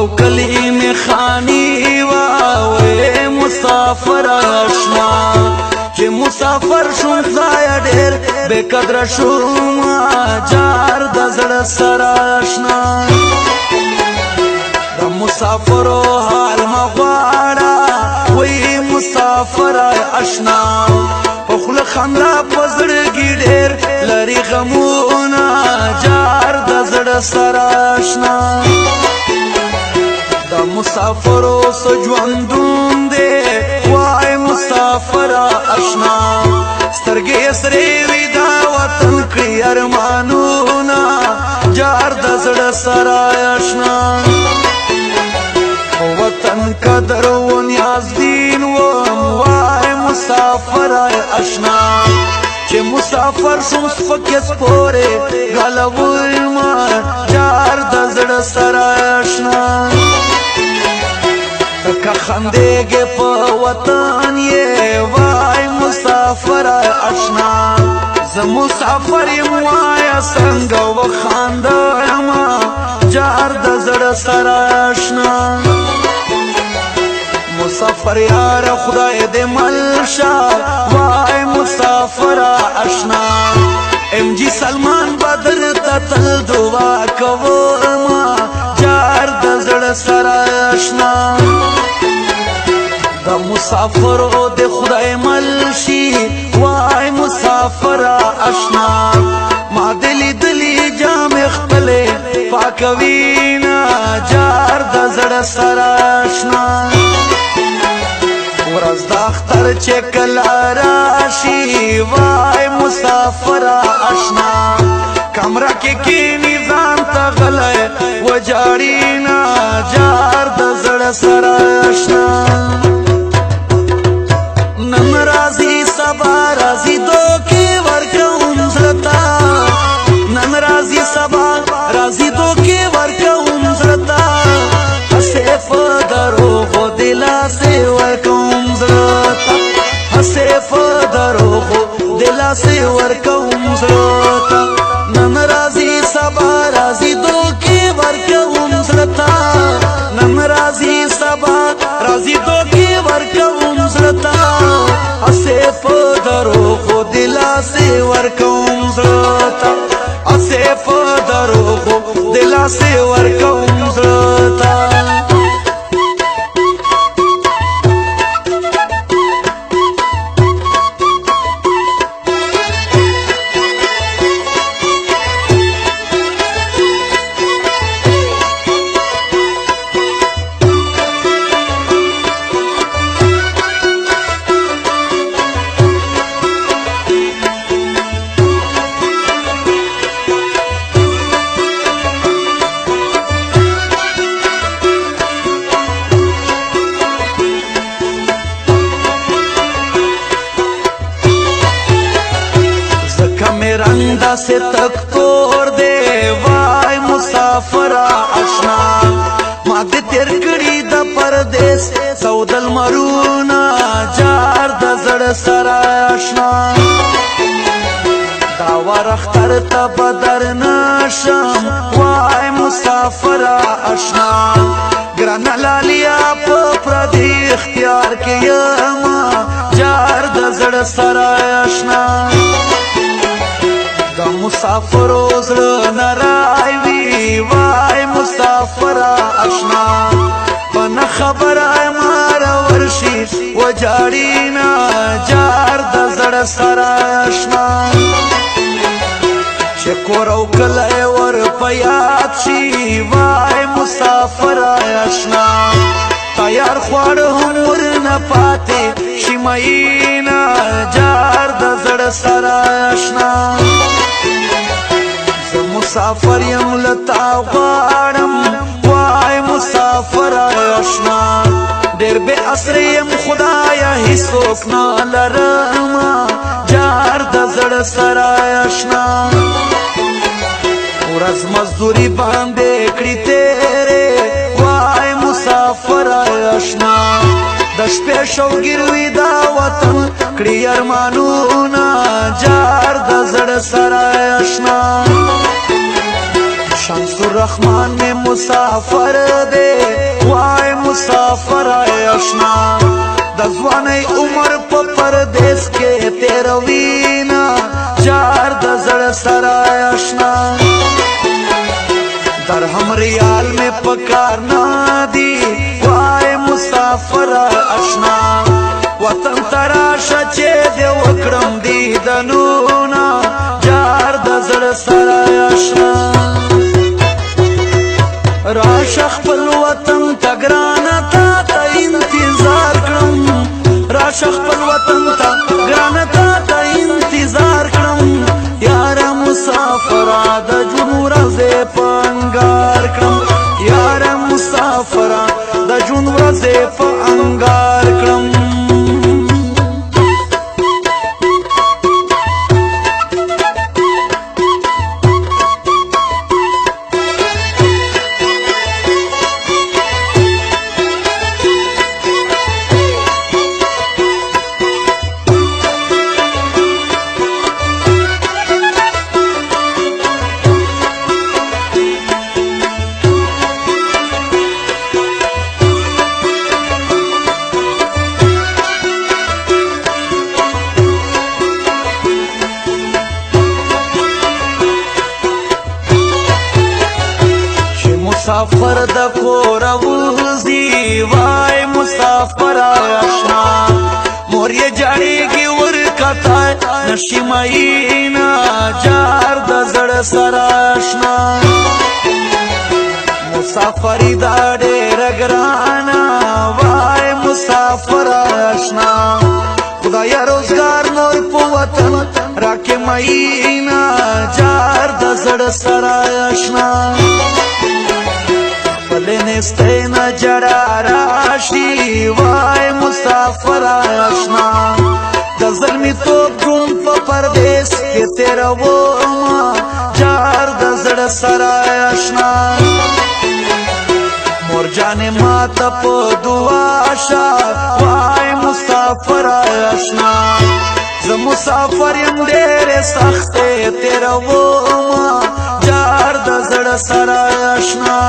او کلی می خانی وای مسافر آشنا چې مسافر شوم خدای ډېر بے قدر شوم جار د زړه سره آشنا د مسافرو حال ما غواړه وای مسافر آشنا په خوله خندا په زړګي ډېر لري غمونه جار د زړه سره آشنا د مسافرو سو ژوندون دی وای مسافر آشنا سترګې سرې وي دا وطن کړي ارمانونه جار د زړه سره آشنا وطن قدر و نیاز دین وای مسافر آشنا چې مسافر شوم سپکې سپورې غلوم جار د زړه سره آشنا که خندېږې په وطن یې وای مسافر آشنا زه مسافر یم وایه څنګه وخاندم جار د زړه سره آشنا مسافر یار خدای دې مل شه وای مسافر آشنا ام جی سلمان بدر ته تل دعا کوم جار د زړه سره آشنا د مسافرو د خدای مل شي وای مسافر آشنا ما دلی دلی جام خپلې پاکوینا جار د زړه سره آشنا ورځ د اختر چې کله راشي وای مسافر آشنا کمره کې کینی ځان ته غلی وجاړینا جار د زړه سره آشنا نن راځي سبا راځي دوکې ورکوم زړه ته نن راځي سبا راځي دوکې ورکوم زړه ته هسې په دروغو دلاسې ورکوم زړه ته هسې په دروغو دلاسې ورکوم زړه ته نن راځي سبا راځي دوکې ورکوم زړه ته نن راځي سبا راځي دوکې ورکوم زړه ته هسې په دروغو دلاسې ورکوم زړه ته هسې په دروغو دلاسې ورکوم زړه ته رندا سے تک تور دے وای مسافر آشنا ما دې تیر کړي د پردیس سودل مرونا جار د زړه سره آشنا دا ورختر ته بدر نشم وای مسافر آشنا ګران لالیا په پردي اختیار کې یم جار د زړه سره آشنا د مسافرو زړه نری وي وای مسافر آشنا په نه خبره مار ورشي وجاړینا جار د زړه سره آشنا چې کور او کلی ور په یاد شي وای مسافر آشنا تیار خواړه هم ورنه پاتې شي مینا جار د زړه سره آشنا مسافر یم لتا غواړم وای مسافر آشنا ډېر بې اثرې یم خدایه هیڅوک نه لرم جار د زړه سره آشنا ورځ مزدوري باندې کړي تېرې وای مسافر آشنا د شپې شوګیر وي دا وطن کړي ارمانونه جار د زړه سره آشنا شمس الرحمن میں مسافر دے وای مسافر آشنا د ځوانۍ عمر په پردیس کې تیروینا جار د زړه سره آشنا درهم ریال میں پکار نہ دی وای مسافر آشنا وطن تراشه چې دی وکړم دیدنونه جار د زړه سره آشنا راشه خپل وطن ته ګرانه تا ته انتظار کړم راشه خپل وطن ته ګرانه تا ته انتظار کړم یاره مسافره د ژوند ورځې په انګار کړم یاره مسافره د ژوند ورځې په انګار کړم مسافر د کور وځي وای مسافر آشنا مور یې جاړيږي ورکتا نشي ماینا جار د زړه سره آشنا مسافری دا ډېر ګرانا وای مسافر آشنا خدای روزګار نور په وطن راکې ماینا جار د زړه سره آشنا پلنستینا جڑا راشی وای مسافر آشنا د ظلمی توپ جون په پردیس کې تیرا وما جار د زړه سره آشنا مور جان ماته په دعا شا وای مسافر آشنا ز مسافر يم ډېر سخت تیرا وما جار د زړه سره آشنا